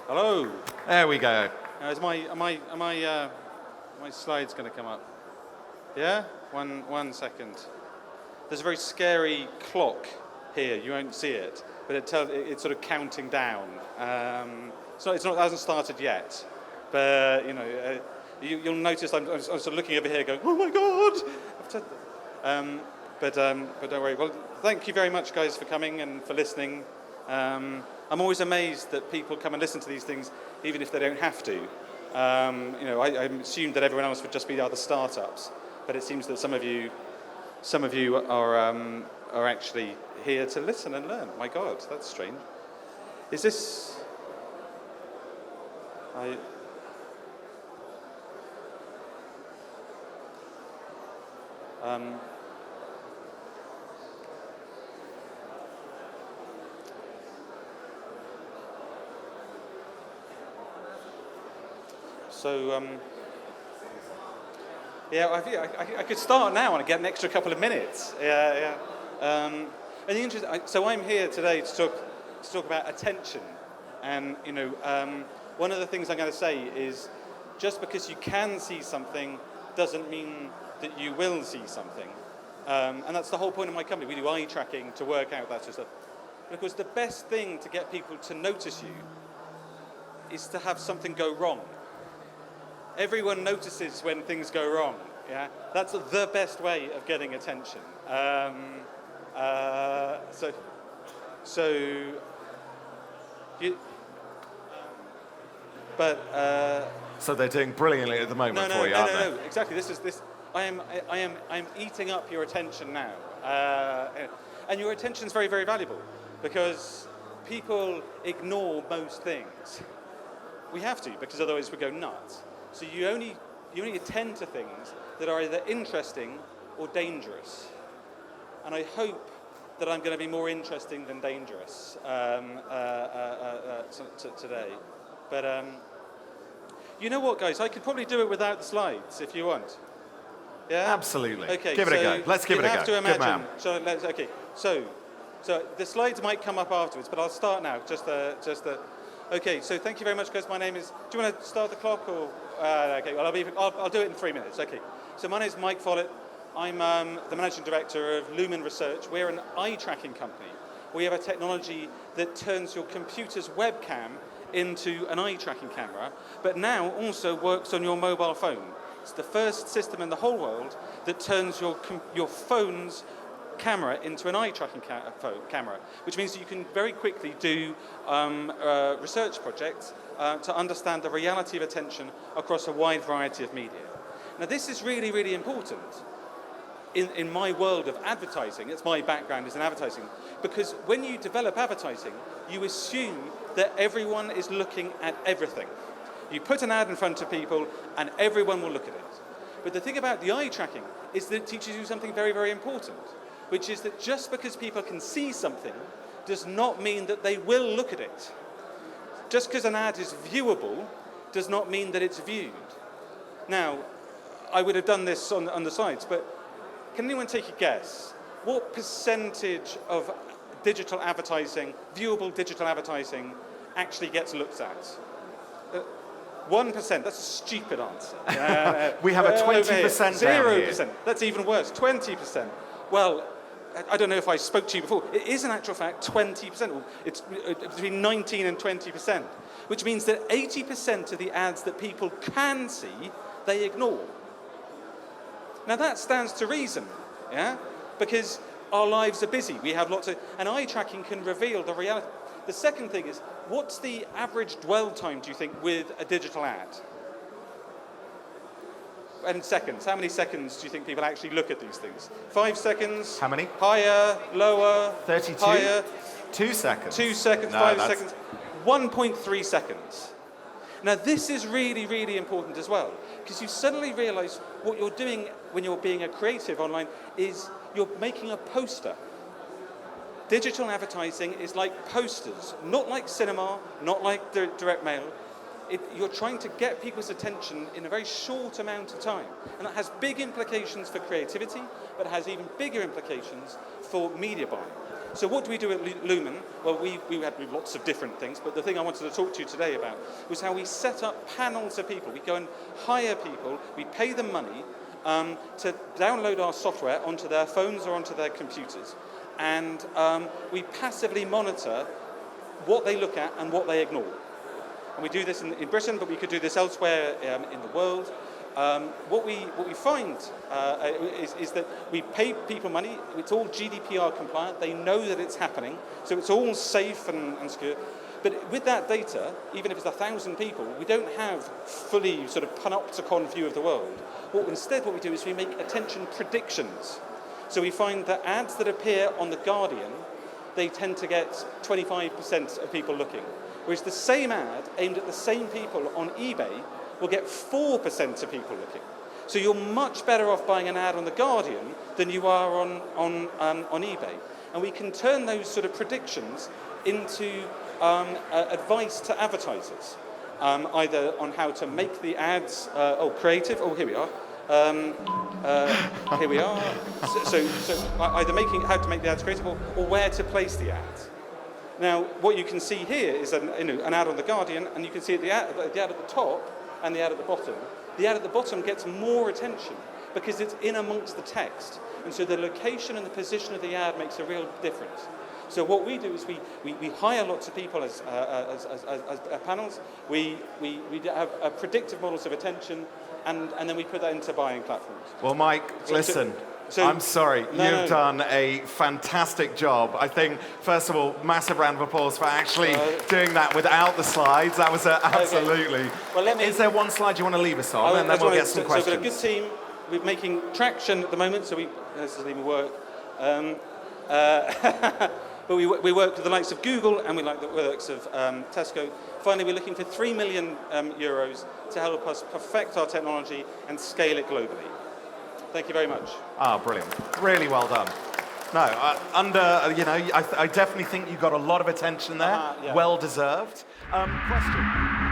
Hello. There we go. Is my slides going to come up? Yeah. One second. There's a very scary clock here. You won't see it, but it's sort of counting down. It hasn't started yet, but you'll notice I'm sort of looking over here, going, "Oh my God!" But don't worry. Well, thank you very much, guys, for coming and for listening. I'm always amazed that people come and listen to these things, even if they don't have to. I assumed that everyone else would just be other startups, but it seems that some of you are actually here to listen and learn. My God, that's strange. Is this? I could start now and get an extra couple of minutes. So I'm here today to talk about attention, and one of the things I'm going to say is, just because you can see something doesn't mean that you will see something, and that's the whole point of my company. We do eye tracking to work out that sort of stuff. And of course, the best thing to get people to notice you is to have something go wrong. Everyone notices when things go wrong. Yeah, that's the best way of getting attention. So they're doing brilliantly at the moment for you, aren't they? No, exactly. I am eating up your attention now, and your attention is very, very valuable because people ignore most things. We have to, because otherwise we go nuts. So you only attend to things that are either interesting or dangerous. And I hope that I'm going to be more interesting than dangerous today. But you know what, guys? I could probably do it without the slides if you want. Yeah? Absolutely. Okay. Give it a go. Let's give it a go. You have to imagine. Good man. So the slides might come up afterwards, but I'll start now. Okay, so thank you very much, guys. My name is. Do you want to start the clock or? Okay, well I'll do it in 3 minutes. Okay. So my name is Mike Follett. I'm the managing director of Lumen Research. We're an eye tracking company. We have a technology that turns your computer's webcam into an eye tracking camera, but now also works on your mobile phone. It's the first system in the whole world that turns your phone's camera into an eye tracking camera, which means that you can very quickly do research projects to understand the reality of attention across a wide variety of media. Now, this is really, really important in my world of advertising. It's my background is in advertising, because when you develop advertising, you assume that everyone is looking at everything. You put an ad in front of people and everyone will look at it. But the thing about the eye tracking is that it teaches you something very, very important, which is that just because people can see something does not mean that they will look at it. Just because an ad is viewable does not mean that it's viewed. Now, I would have done this on the slides, but can anyone take a guess? What percentage of digital advertising, viewable digital advertising, actually gets looked at? 1%. That's a stupid answer. We have a 20% down 0%. here. That's even worse. 20%. Well, I don't know if I spoke to you before. It is, in actual fact, 20%. It's between 19 and 20%, which means that 80% of the ads that people can see, they ignore. Now, that stands to reason, yeah? Because our lives are busy. We have lots of... And eye tracking can reveal the reality. The second thing is, what's the average dwell time, do you think, with a digital ad? And seconds. How many seconds do you think people actually look at these things? 5 seconds? How many? Higher, lower, 32? higher. 2 seconds. 2 seconds, No, 5 seconds. 1.3 seconds. Now, this is really, really important as well, because you suddenly realize what you're doing when you're being a creative online is you're making a poster. Digital advertising is like posters, not like cinema, not like direct mail. You're trying to get people's attention in a very short amount of time. And that has big implications for creativity, but it has even bigger implications for media buying. So what do we do at Lumen? Well, we had lots of different things, but the thing I wanted to talk to you today about was how we set up panels of people. We go and hire people, we pay them money to download our software onto their phones or onto their computers. And we passively monitor what they look at and what they ignore. And we do this in Britain, but we could do this elsewhere in the world. What we find is that we pay people money. It's all GDPR compliant. They know that it's happening, so it's all safe and secure. But with that data, even if it's 1,000 people, we don't have fully sort of panopticon view of the world. Instead, what we do is we make attention predictions. So we find that ads that appear on The Guardian, they tend to get 25% of people looking. Whereas the same ad aimed at the same people on eBay will get 4% of people looking. So you're much better off buying an ad on The Guardian than you are on eBay. And we can turn those sort of predictions into advice to advertisers, either on how to make the ads, creative, here we are. Here we are. So either how to make the ads creative or where to place the ads. Now, what you can see here is an ad on The Guardian, and you can see the ad at the top and the ad at the bottom. The ad at the bottom gets more attention because it's in amongst the text. And so the location and the position of the ad makes a real difference. So what we do is we hire lots of people as panels. We have predictive models of attention, and then we put that into buying platforms. Well, Mike, listen. I'm sorry, you've done a fantastic job. I think, first of all, massive round of applause for actually doing that without the slides. That was absolutely. Okay. Well, is there one slide you want to leave us on, and then we'll get some questions? So we've got a good team. We're making traction at the moment, so this doesn't even work. But we work with the likes of Google, and we like the works of Tesco. Finally, we're looking for 3 million euros to help us perfect our technology and scale it globally. Thank you very much. Brilliant. Really well done. No, I definitely think you got a lot of attention there. Yeah. Well deserved. Question.